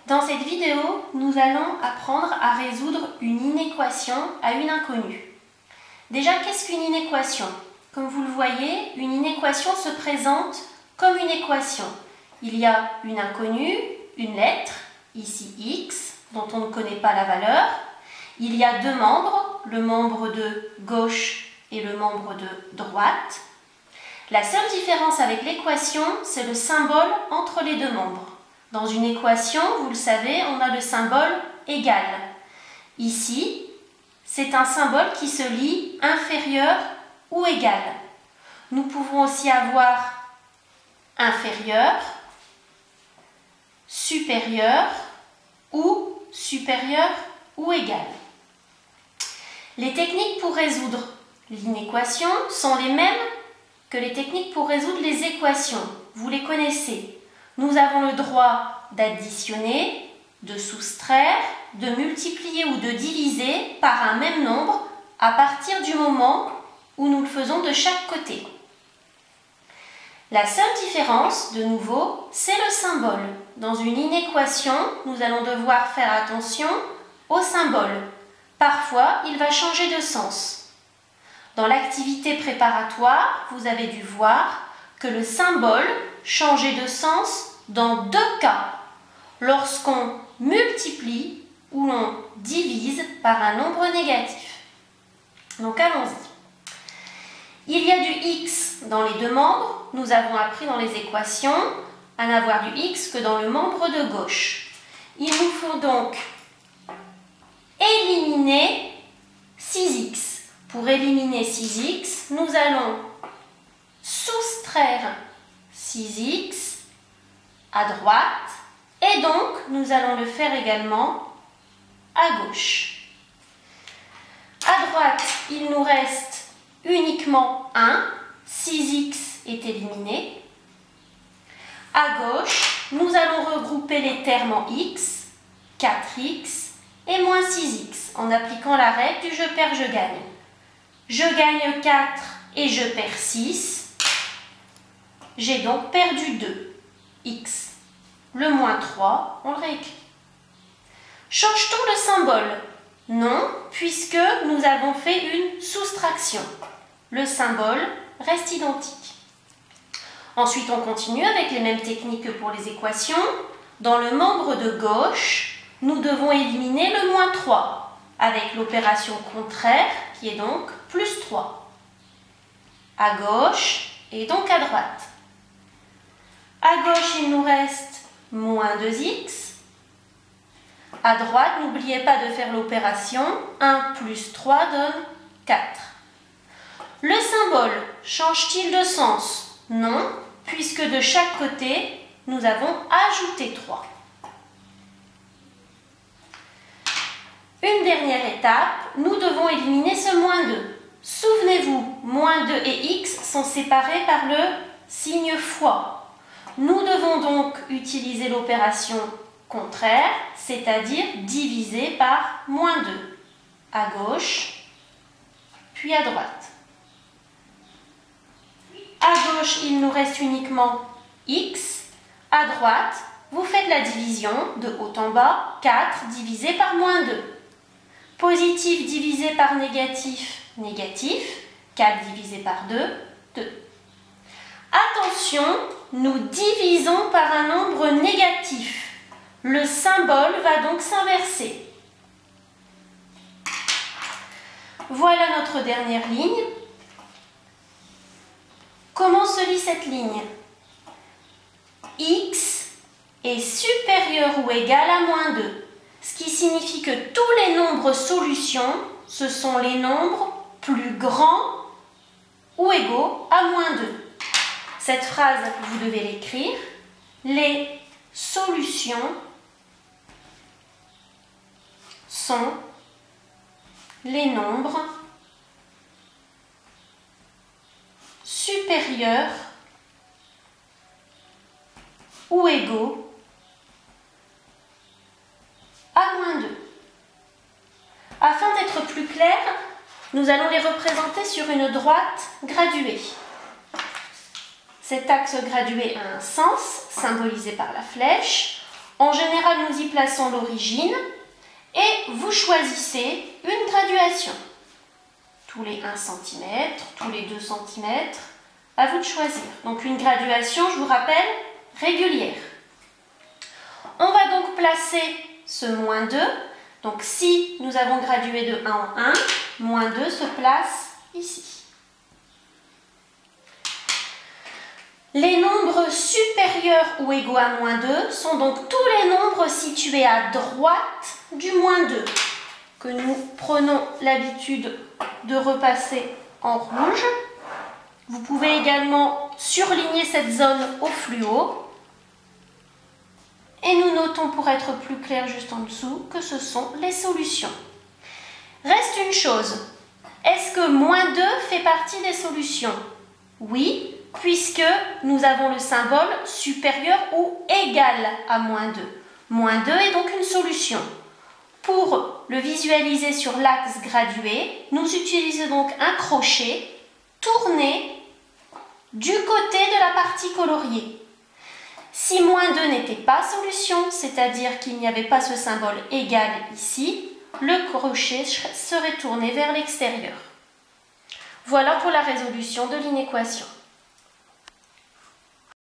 Dans cette vidéo, nous allons apprendre à résoudre une inéquation à une inconnue. Déjà, qu'est-ce qu'une inéquation? Comme vous le voyez, une inéquation se présente comme une équation. Il y a une inconnue, une lettre, ici x, dont on ne connaît pas la valeur. Il y a deux membres, le membre de gauche et le membre de droite. La seule différence avec l'équation, c'est le symbole entre les deux membres. Dans une équation, vous le savez, on a le symbole égal. Ici, c'est un symbole qui se lit inférieur ou égal. Nous pouvons aussi avoir inférieur, supérieur ou égal. Les techniques pour résoudre l'inéquation sont les mêmes que les techniques pour résoudre les équations. Vous les connaissez. Nous avons le droit d'additionner, de soustraire, de multiplier ou de diviser par un même nombre à partir du moment où nous le faisons de chaque côté. La seule différence, de nouveau, c'est le symbole. Dans une inéquation, nous allons devoir faire attention au symbole. Parfois, il va changer de sens. Dans l'activité préparatoire, vous avez dû voir que le symbole changeait de sens dans deux cas, lorsqu'on multiplie ou l'on divise par un nombre négatif. Donc allons-y. Il y a du x dans les deux membres. Nous avons appris dans les équations à n'avoir du x que dans le membre de gauche. Il nous faut donc éliminer 6x. Pour éliminer 6x, nous allons soustraire 6x à droite et donc nous allons le faire également à gauche. À droite, il nous reste uniquement 1, 6x est éliminé. À gauche, nous allons regrouper les termes en x, 4x et moins 6x en appliquant la règle du je perds, je gagne. Je gagne 4 et je perds 6. J'ai donc perdu 2, x. Le moins 3, on le réécrit. Change-t-on le symbole? Non, puisque nous avons fait une soustraction. Le symbole reste identique. Ensuite, on continue avec les mêmes techniques que pour les équations. Dans le membre de gauche, nous devons éliminer le moins 3, avec l'opération contraire, qui est donc plus 3. À gauche et donc à droite. À gauche, il nous reste moins 2x. À droite, n'oubliez pas de faire l'opération 1 plus 3 donne 4. Le symbole change-t-il de sens? Non, puisque de chaque côté, nous avons ajouté 3. Une dernière étape, nous devons éliminer ce moins 2. Souvenez-vous, moins 2 et x sont séparés par le signe fois. Nous devons donc utiliser l'opération contraire, c'est-à-dire diviser par moins 2. À gauche, puis à droite. À gauche, il nous reste uniquement x. À droite, vous faites la division de haut en bas, 4 divisé par moins 2. Positif divisé par négatif, négatif. 4 divisé par 2, 2. Attention, nous divisons par un nombre négatif. Le symbole va donc s'inverser. Voilà notre dernière ligne. Comment se lit cette ligne? X est supérieur ou égal à moins 2. Ce qui signifie que tous les nombres solutions, ce sont les nombres plus grands ou égaux à moins 2. Cette phrase, vous devez l'écrire. Les solutions sont les nombres supérieurs ou égaux à moins 2. Afin d'être plus clair, nous allons les représenter sur une droite graduée. Cet axe gradué a un sens, symbolisé par la flèche. En général, nous y plaçons l'origine et vous choisissez une graduation. Tous les 1 cm, tous les 2 cm, à vous de choisir. Donc une graduation, je vous rappelle, régulière. On va donc placer ce -2. Donc si nous avons gradué de 1 en 1, -2 se place ici. Les nombres supérieurs ou égaux à -2 sont donc tous les nombres situés à droite du -2, que nous prenons l'habitude de repasser en rouge. Vous pouvez également surligner cette zone au fluo. Et nous notons, pour être plus clair juste en dessous, que ce sont les solutions. Reste une chose, est-ce que -2 fait partie des solutions? Oui, puisque nous avons le symbole supérieur ou égal à -2. -2 est donc une solution. Pour le visualiser sur l'axe gradué, nous utilisons donc un crochet tourné du côté de la partie coloriée. Si -2 n'était pas solution, c'est-à-dire qu'il n'y avait pas ce symbole égal ici, le crochet serait tourné vers l'extérieur. Voilà pour la résolution de l'inéquation.